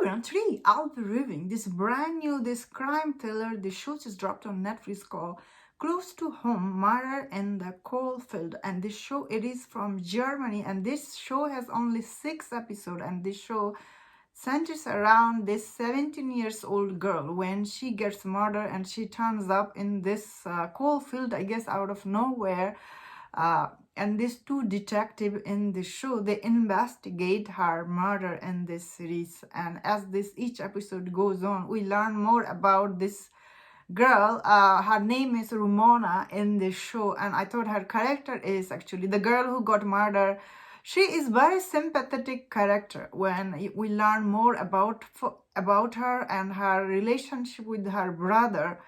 everyone, today I'll be reviewing this brand new, this crime thriller. The show just dropped on Netflix called Close to Home, Murder in the Coalfield. And this show, it is from Germany, and this show has only 6 episodes, and this show centers around this 17 years old girl when she gets murdered and she turns up in this coalfield, I guess out of nowhere. And these 2 detectives in the show, they investigate her murder in this series. And as this each episode goes on, we learn more about this girl. Her name is Ramona in this show, and I thought her character is actually the girl who got murdered. She is very sympathetic character when we learn more about her and her relationship with her brother.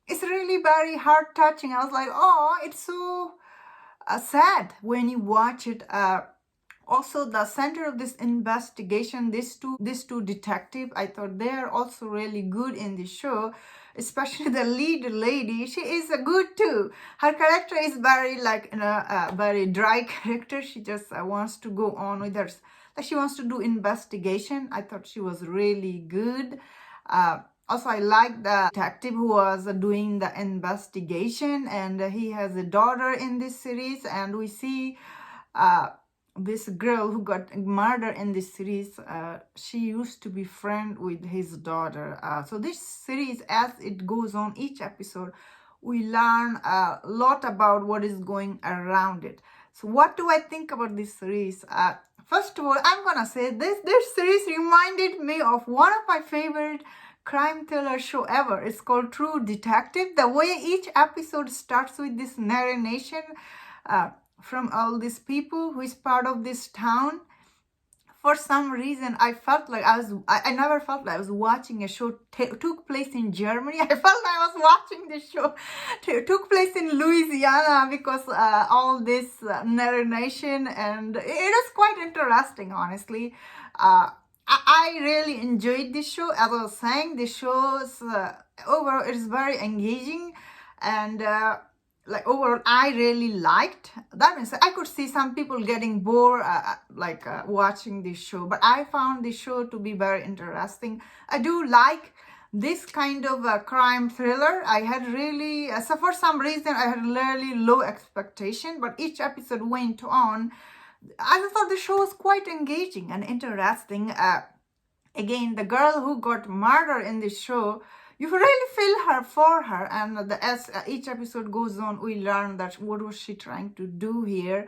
It's really very heart touching. I was like, oh, it's so sad when you watch it. Also, the center of this investigation, these two detectives, I thought they are also really good in the show, especially the lead lady. She is good too. Her character is very very dry character. She just wants to go on with her, like she wants to do investigation. I thought she was really good. Also, I like the detective who was doing the investigation, and he has a daughter in this series, and we see this girl who got murdered in this series. She used to be friend with his daughter. So this series, as it goes on, each episode, we learn a lot about what is going around it. So what do I think about this series? First of all, I'm gonna say this series reminded me of one of my favorite crime thriller show ever. It's called True Detective. The way each episode starts with this narration from all these people who is part of this town. For some reason, I felt like I never felt like I was watching a show took place in Germany. I felt like I was watching this show took place in Louisiana, because all this narration, and it is quite interesting, honestly. I really enjoyed this show. As I was saying, the show's overall it is very engaging, and overall I really liked. That means I could see some people getting bored watching this show, but I found this show to be very interesting. I do like this kind of crime thriller. I had really so for some reason I had really low expectation, but each episode went on. I thought the show was quite engaging and interesting. Again, the girl who got murdered in this show, you really feel her for her, and as each episode goes on, we learn that what was she trying to do here.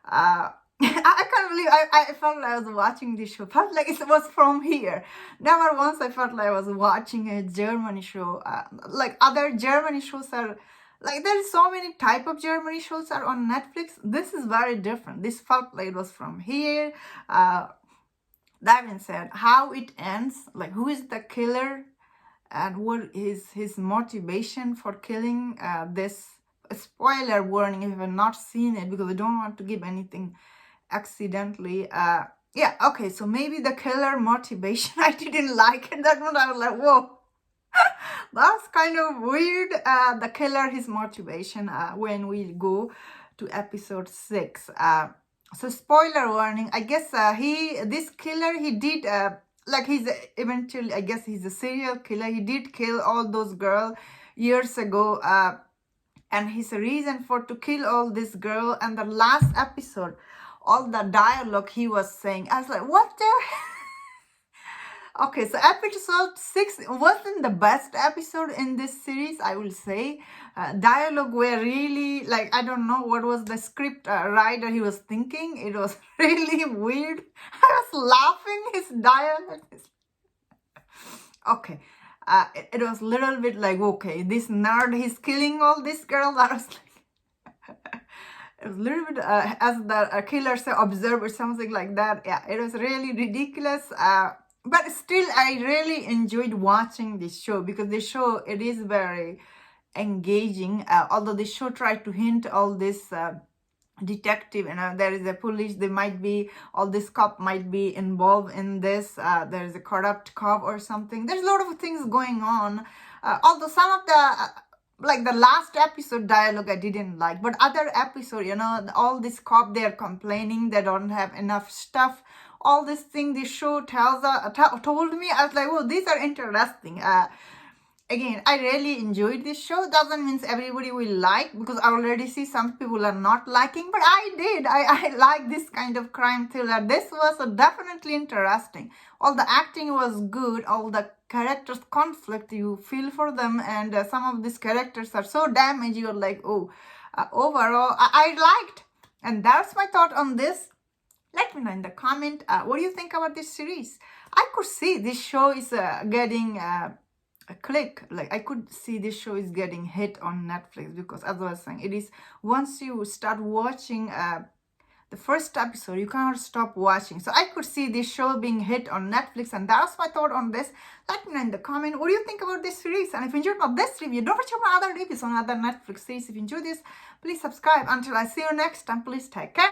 I can't believe I felt like I was watching this show. Felt like it was from here. Never once I felt like I was watching a Germany show. Like other Germany shows are, like there is so many type of Germany shows are on Netflix. This is very different. This felt like it was from here. That being said, how it ends, like who is the killer and what is his motivation for killing, this spoiler warning if you have not seen it, because I don't want to give anything accidentally. Yeah, okay, so maybe the killer motivation, I didn't like it. That one I was like, whoa. That's kind of weird. The killer, his motivation, when we go to episode 6. So spoiler warning, I guess this killer, he did, he's eventually, I guess he's a serial killer. He did kill all those girls years ago. And his reason for to kill all this girl, and the last episode, all the dialogue he was saying, I was like, what the Okay, so episode 6 wasn't the best episode in this series, I will say. Dialogue were really, I don't know what was the script writer he was thinking. It was really weird. I was laughing, his dialogue. Okay, it was a little bit like, okay, this nerd, he's killing all these girls. I was like, it was a little bit, as the killer said, observer, something like that. Yeah, it was really ridiculous. But still, I really enjoyed watching this show, because the show, it is very engaging. Although the show tried to hint all this detective, there is a police, there might be, all this cop might be involved in this. There is a corrupt cop or something. There's a lot of things going on. Although some of the last episode dialogue I didn't like, but other episode, all this cop, they're complaining they don't have enough stuff all this thing this show told me. I was like, oh, these are interesting. Again, I really enjoyed this show. Doesn't mean everybody will like, because I already see some people are not liking, but I did. I like this kind of crime thriller. This was definitely interesting. All the acting was good. All the characters conflict, you feel for them, and some of these characters are so damaged. You're like, oh, overall, I liked. And that's my thought on this. Let me know in the comment. What do you think about this series? I could see this show is getting a click. Like, I could see this show is getting hit on Netflix, because as I was saying, it is, once you start watching the first episode, you cannot stop watching. So I could see this show being hit on Netflix, and that's my thought on this. Let me know in the comment what do you think about this series. And if you enjoyed this review, don't forget my other reviews on other Netflix series. If you enjoyed this, please subscribe. Until I see you next time, please take care.